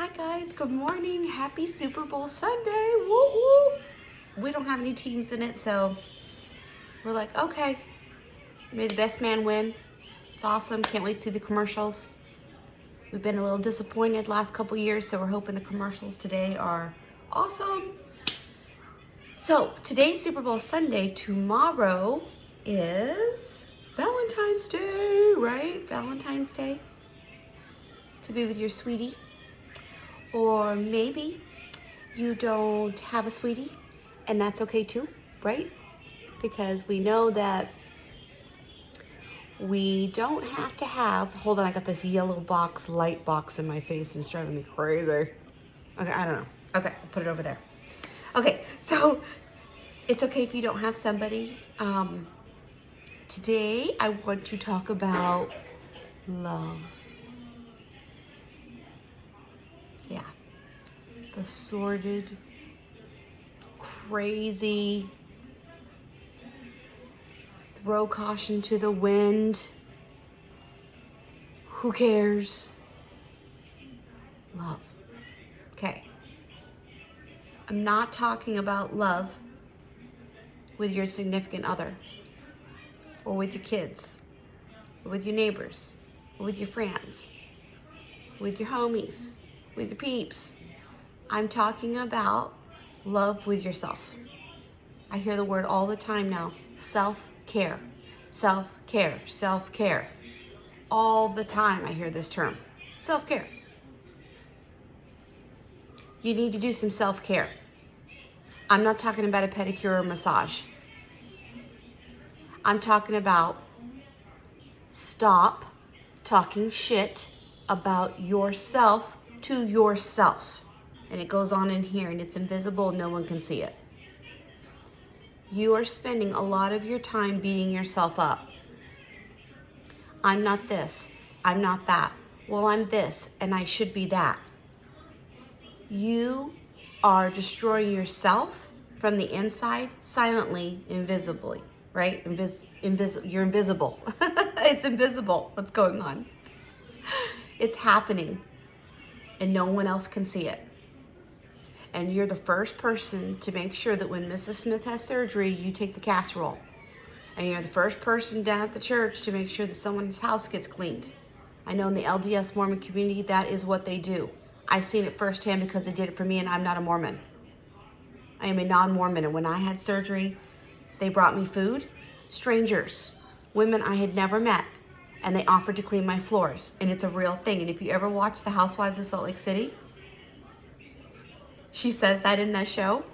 Hi guys, good morning. Happy Super Bowl Sunday. Woo woo. We don't have any teams in it, so we're like, okay, may the best man win. It's awesome. Can't wait to see the commercials. We've been a little disappointed last couple years, so we're hoping the commercials today are awesome. So today's Super Bowl Sunday. Tomorrow is Valentine's Day, right? Valentine's Day. To be with your sweetie. Or maybe you don't have a sweetie, and that's okay too, right? Because we know that we don't have to have, hold on, I got this yellow box, light box in my face and it's driving me crazy. Okay, I don't know. Okay, I'll put it over there. Okay, so it's okay if you don't have somebody. Today I want to talk about love. Yeah, the sordid, crazy, throw caution to the wind. Who cares? Love. Okay. I'm not talking about love with your significant other, or with your kids, or with your neighbors, or with your friends, with your homies, with your peeps. I'm talking about love with yourself. I hear the word all the time now. Self-care. Self-care. Self-care. All the time I hear this term. Self-care. You need to do some self-care. I'm not talking about a pedicure or massage. I'm talking about stop talking shit about yourself to yourself. And it goes on in here and it's invisible, no one can see it. You are spending a lot of your time beating yourself up. I'm not this, I'm not that. Well, I'm this and I should be that. You are destroying yourself from the inside, silently, invisibly, right? You're invisible. It's invisible what's going on. It's happening and no one else can see it. And you're the first person to make sure that when Mrs. Smith has surgery, you take the casserole. And you're the first person down at the church to make sure that someone's house gets cleaned. I know in the LDS Mormon community, that is what they do. I've seen it firsthand because they did it for me, and I'm not a Mormon. I am a non-Mormon, and when I had surgery, they brought me food, strangers, women I had never met, and they offered to clean my floors, and it's a real thing. And if you ever watch The Housewives of Salt Lake City, she says that in that show,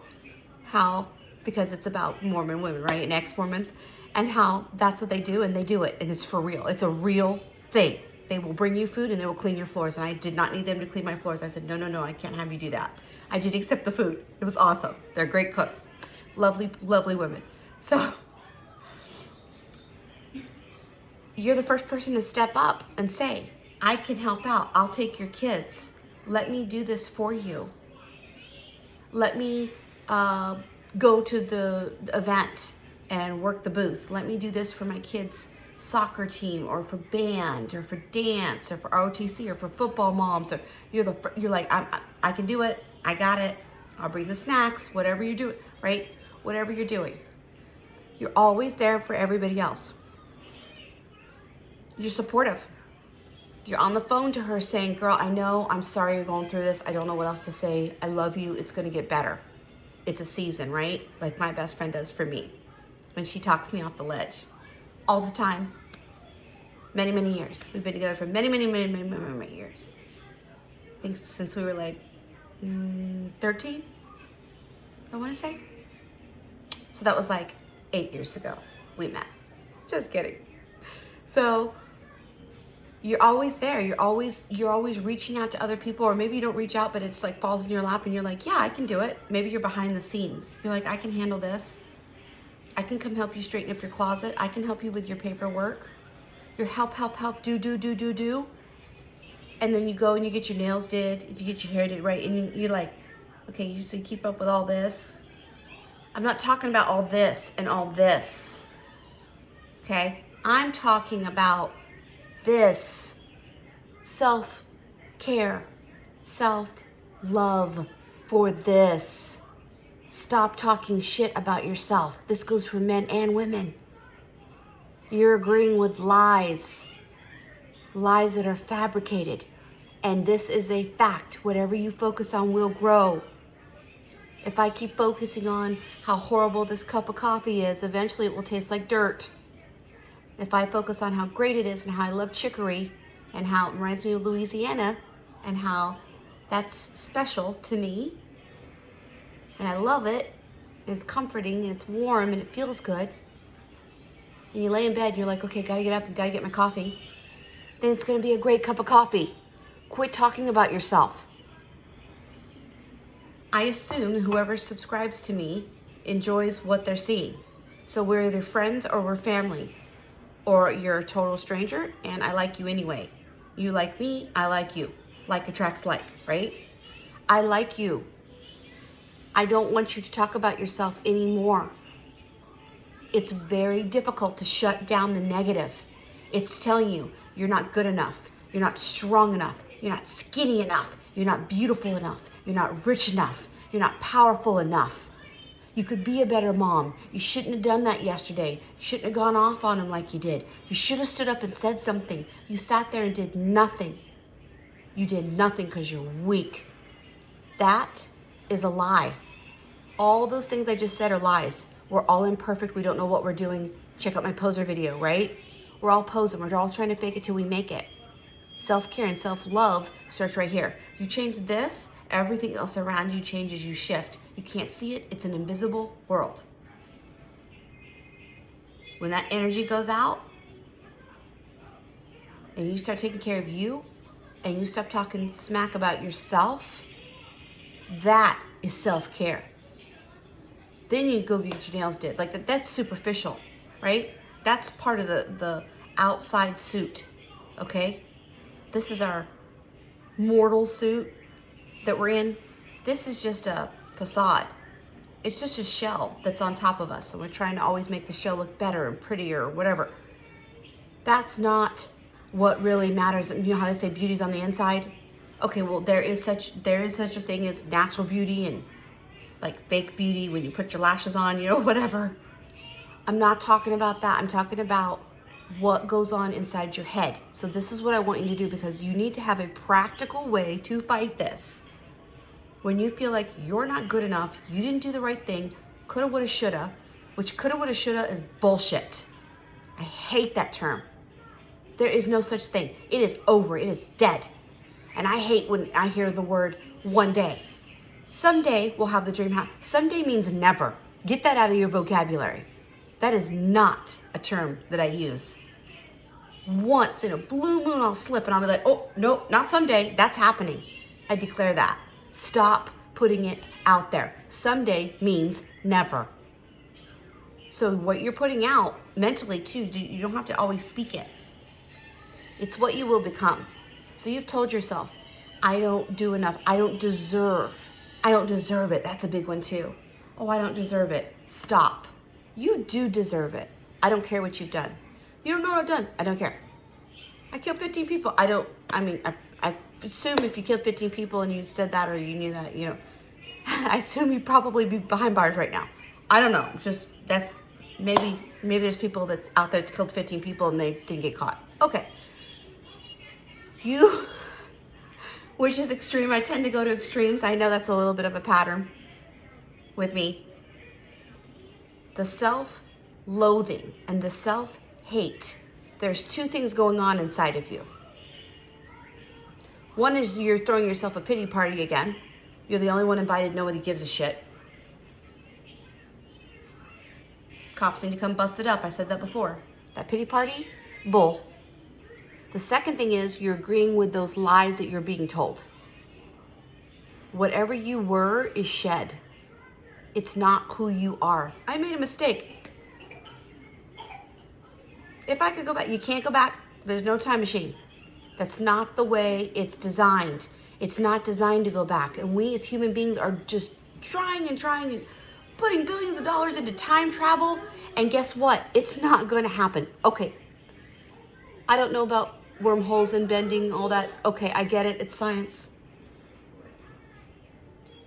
how, because it's about Mormon women, right, and ex-Mormons, and how that's what they do, and they do it, and it's for real. It's a real thing. They will bring you food and they will clean your floors. And I did not need them to clean my floors. I said, no, I can't have you do that. I did accept the food. It was awesome. They're great cooks. Lovely, lovely women. So you're the first person to step up and say, I can help out. I'll take your kids. Let me do this for you. Let me go to the event and work the booth. Let me do this for my kids' soccer team, or for band, or for dance, or for ROTC, or for football moms. Or you're like, I can do it. I got it. I'll bring the snacks. Whatever you're doing, right? Whatever you're doing, you're always there for everybody else. You're supportive. You're on the phone to her saying, girl, I know, I'm sorry you're going through this. I don't know what else to say. I love you. It's going to get better. It's a season, right? Like my best friend does for me when she talks me off the ledge all the time. Many, many years. We've been together for many years. I think since we were like 13, I want to say. So that was like 8 years ago we met. Just kidding. So you're always there. You're always reaching out to other people, or maybe you don't reach out, but it's like falls in your lap and you're like, yeah, I can do it. Maybe you're behind the scenes. You're like, I can handle this. I can come help you straighten up your closet. I can help you with your paperwork. Your help, do. And then you go and you get your nails did, you get your hair did, right? And you're like, okay, so you keep up with all this. I'm not talking about all this and all this, okay? I'm talking about this self-care, self-love for this. Stop talking shit about yourself. This goes for men and women. You're agreeing with lies that are fabricated. And this is a fact. Whatever you focus on will grow. If I keep focusing on how horrible this cup of coffee is, eventually it will taste like dirt. If I focus on how great it is and how I love chicory and how it reminds me of Louisiana and how that's special to me and I love it, and it's comforting and it's warm and it feels good, and you lay in bed and you're like, okay, gotta get up and gotta get my coffee, then it's gonna be a great cup of coffee. Quit talking about yourself. I assume that whoever subscribes to me enjoys what they're seeing. So we're either friends or we're family. Or you're a total stranger and I like you anyway. You like me, I like you. Like attracts like, right? I like you. I don't want you to talk about yourself anymore. It's very difficult to shut down the negative. It's telling you you're not good enough. You're not strong enough. You're not skinny enough. You're not beautiful enough. You're not rich enough. You're not powerful enough. You could be a better mom. You shouldn't have done that yesterday. You shouldn't have gone off on him like you did. You should have stood up and said something. You sat there and did nothing. You did nothing because you're weak. That is a lie. All those things I just said are lies. We're all imperfect. We don't know what we're doing. Check out my poser video, right? We're all posing. We're all trying to fake it till we make it. Self-care and self-love starts right here. You change this, everything else around you changes, you shift. You can't see it. It's an invisible world. When that energy goes out and you start taking care of you and you stop talking smack about yourself, that is self-care. Then you go get your nails did. Like that's superficial, right? That's part of the outside suit, okay? This is our mortal suit that we're in. This is just a facade. It's just a shell that's on top of us. And we're trying to always make the shell look better and prettier or whatever. That's not what really matters. You know how they say beauty's on the inside? Okay, well there is such a thing as natural beauty and like fake beauty when you put your lashes on, you know, whatever. I'm not talking about that. I'm talking about what goes on inside your head. So this is what I want you to do, because you need to have a practical way to fight this. When you feel like you're not good enough, you didn't do the right thing, coulda, woulda, shoulda, which coulda, woulda, shoulda is bullshit. I hate that term. There is no such thing. It is over. It is dead. And I hate when I hear the word one day. Someday we'll have the dream house. Someday means never. Get that out of your vocabulary. That is not a term that I use. Once in a blue moon, I'll slip and I'll be like, oh, no, not someday. That's happening. I declare that. Stop putting it out there. Someday means never. So what you're putting out mentally too, you don't have to always speak it. It's what you will become. So you've told yourself, I don't do enough. I don't deserve. I don't deserve it. That's a big one too. Oh, I don't deserve it. Stop. You do deserve it. I don't care what you've done. You don't know what I've done. I don't care. I killed 15 people. I assume if you killed 15 people and you said that or you knew that, you know, I assume you'd probably be behind bars right now. I don't know. Just that's maybe there's people that's out there that killed 15 people and they didn't get caught. Okay. You, which is extreme. I tend to go to extremes. I know that's a little bit of a pattern with me. The self-loathing and the self-hate, there's two things going on inside of you. One is you're throwing yourself a pity party again. You're the only one invited, nobody gives a shit. Cops need to come bust it up. I said that before. That pity party, bull. The second thing is you're agreeing with those lies that you're being told. Whatever you were is shed. It's not who you are. I made a mistake. If I could go back, you can't go back. There's no time machine. That's not the way it's designed. It's not designed to go back. And we as human beings are just trying and putting billions of dollars into time travel. And guess what? It's not going to happen. Okay. I don't know about wormholes and bending, all that. Okay, I get it. It's science.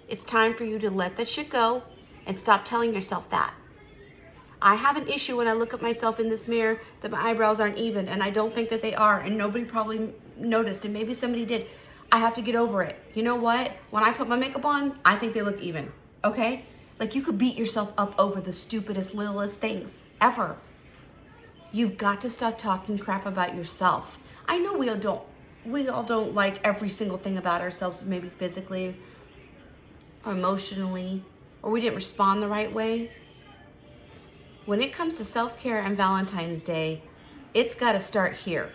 It's time for you to let that shit go and stop telling yourself that. I have an issue when I look at myself in this mirror that my eyebrows aren't even, and I don't think that they are, and nobody probably noticed, and maybe somebody did. I have to get over it. You know what? When I put my makeup on, I think they look even, okay? Like, you could beat yourself up over the stupidest, littlest things ever. You've got to stop talking crap about yourself. I know we all don't like every single thing about ourselves, maybe physically or emotionally, or we didn't respond the right way. When it comes to self-care and Valentine's Day, it's got to start here.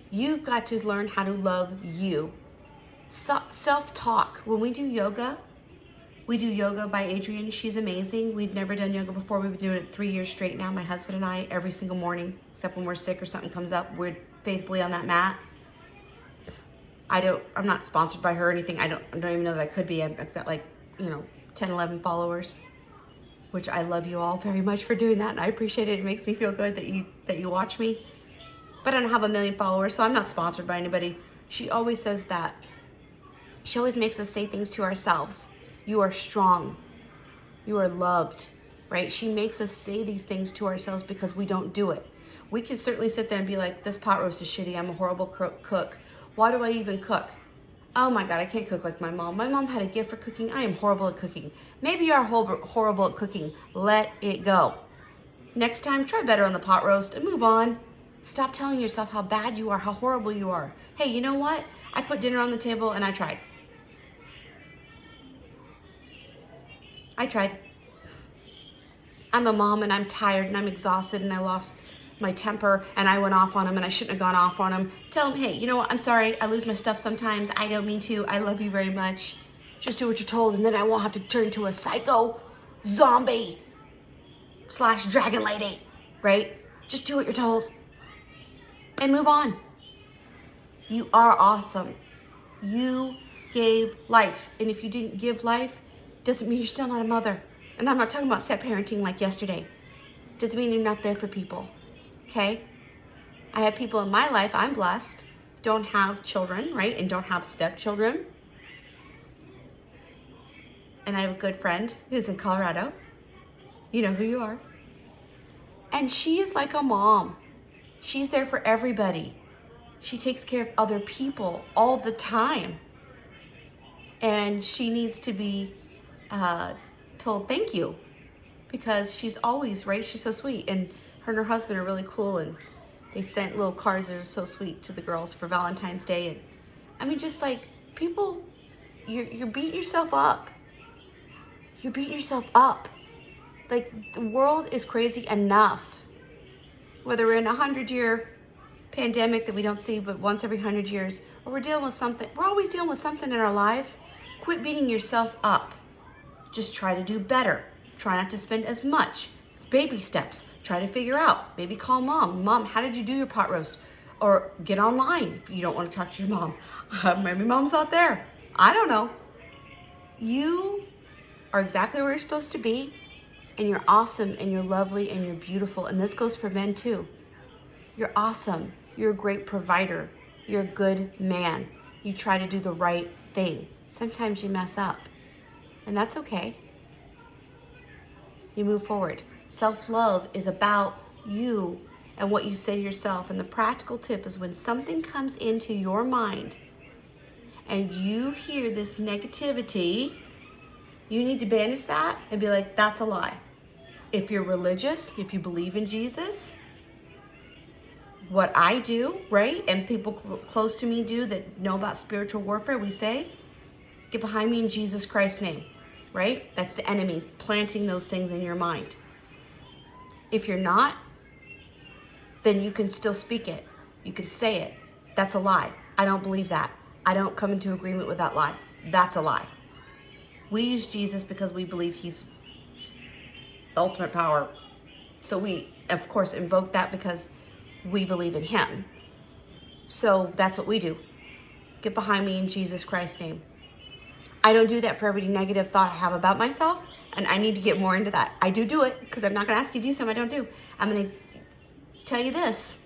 You've got to learn how to love you. Self-talk. When we do yoga by Adriene. She's amazing. We've never done yoga before. We've been doing it 3 years straight now, my husband and I, every single morning, except when we're sick or something comes up. We're faithfully on that mat. I'm not sponsored by her or anything. I don't even know that I could be. I've got 10, 11 followers, which I love you all very much for doing that, and I appreciate it. It makes me feel good that you watch me. But I don't have 1 million followers, so I'm not sponsored by anybody. She always says that. She always makes us say things to ourselves. You are strong. You are loved, right? She makes us say these things to ourselves because we don't do it. We can certainly sit there and be like, this pot roast is shitty. I'm a horrible cook. Why do I even cook? Oh my God, I can't cook like my mom. My mom had a gift for cooking. I am horrible at cooking. Maybe you are horrible at cooking. Let it go. Next time, try better on the pot roast and move on. Stop telling yourself how bad you are, how horrible you are. Hey, you know what? I put dinner on the table and I tried. I'm a mom and I'm tired and I'm exhausted and I lost my temper and I went off on him and I shouldn't have gone off on him. Tell him, hey, you know what? I'm sorry. I lose my stuff sometimes. I don't mean to. I love you very much. Just do what you're told, and then I won't have to turn into a psycho zombie / dragon lady, right? Just do what you're told and move on. You are awesome. You gave life. And if you didn't give life, doesn't mean you're still not a mother. And I'm not talking about set parenting like yesterday. Doesn't mean you're not there for people, okay? I have people in my life, I'm blessed, don't have children, right? And don't have stepchildren. And I have a good friend who's in Colorado. You know who you are. And she is like a mom. She's there for everybody. She takes care of other people all the time. And she needs to be told thank you, because she's always, right? She's so sweet. And her and her husband are really cool. And they sent little cards that are so sweet to the girls for Valentine's Day. And I mean, just like people, you're beating yourself up. You're beating yourself up. Like, the world is crazy enough. Whether we're in a 100-year pandemic that we don't see but once every 100 years, or we're dealing with something, we're always dealing with something in our lives. Quit beating yourself up. Just try to do better. Try not to spend as much. Baby steps. Try to figure out. Maybe call mom. Mom, how did you do your pot roast? Or get online if you don't want to talk to your mom. Maybe mom's out there. I don't know. You are exactly where you're supposed to be, and you're awesome, and you're lovely, and you're beautiful. And this goes for men too. You're awesome. You're a great provider. You're a good man. You try to do the right thing. Sometimes you mess up, and that's okay. You move forward. Self-love is about you and what you say to yourself. And the practical tip is, when something comes into your mind and you hear this negativity, you need to banish that and be like, that's a lie. If you're religious, if you believe in Jesus, what I do, right, and people close to me do that know about spiritual warfare, we say, get behind me in Jesus Christ's name, right? That's the enemy planting those things in your mind. If you're not, then you can still speak it. You can say it. That's a lie. I don't believe that. I don't come into agreement with that lie. That's a lie. We use Jesus because we believe he's the ultimate power. So we, of course, invoke that because we believe in him. So that's what we do. Get behind me in Jesus Christ's name. I don't do that for every negative thought I have about myself, and I need to get more into that. I do it because I'm not going to ask you to do something I don't do. I'm going to tell you this.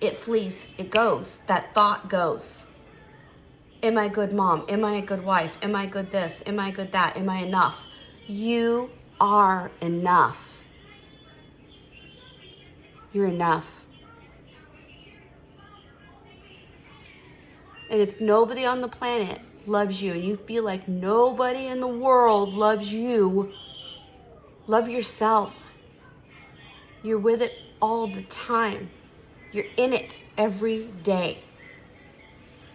It flees. It goes. That thought goes. Am I a good mom? Am I a good wife? Am I good this? Am I good that? Am I enough? You are enough. You're enough. And if nobody on the planet loves you and you feel like nobody in the world loves you, love yourself. You're with it all the time. You're in it every day.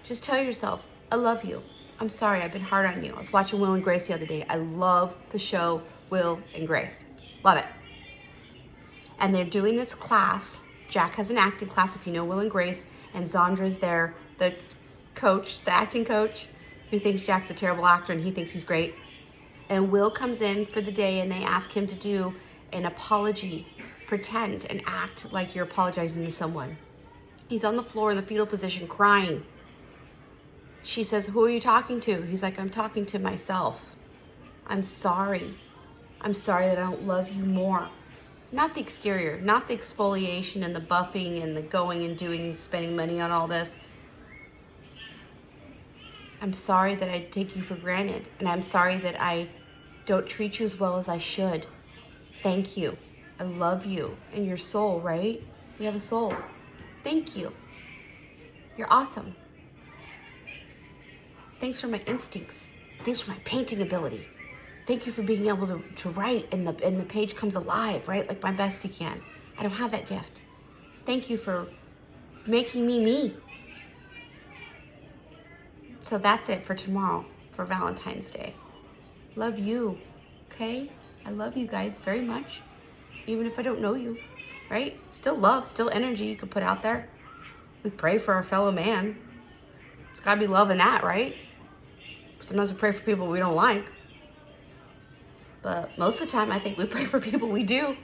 Just tell yourself, I love you. I'm sorry, I've been hard on you. I was watching Will and Grace the other day. I love the show Will and Grace. Love it. And they're doing this class. Jack has an acting class, if you know Will and Grace, and Zondra's there, the coach, the acting coach, who thinks Jack's a terrible actor and he thinks he's great. And Will comes in for the day and they ask him to do an apology, pretend and act like you're apologizing to someone. He's on the floor in the fetal position crying. She says, who are you talking to? He's like, I'm talking to myself. I'm sorry. I'm sorry that I don't love you more. Not the exterior, not the exfoliation and the buffing and the going and doing, spending money on all this. I'm sorry that I take you for granted. And I'm sorry that I don't treat you as well as I should. Thank you. I love you and your soul, right? You have a soul. Thank you. You're awesome. Thanks for my instincts. Thanks for my painting ability. Thank you for being able to write and the page comes alive, right? Like my bestie can. I don't have that gift. Thank you for making me me. So that's it for tomorrow, for Valentine's Day. Love you, okay? I love you guys very much, even if I don't know you, right? Still love, still energy you can put out there. We pray for our fellow man. It's gotta be love in that, right? Sometimes we pray for people we don't like. But most of the time, I think we pray for people we do.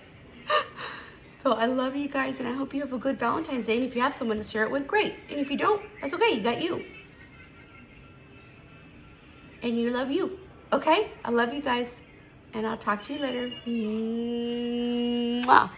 So I love you guys, and I hope you have a good Valentine's Day. And if you have someone to share it with, great. And if you don't, that's okay. You got you. And you love you. Okay? I love you guys. And I'll talk to you later. Mwah.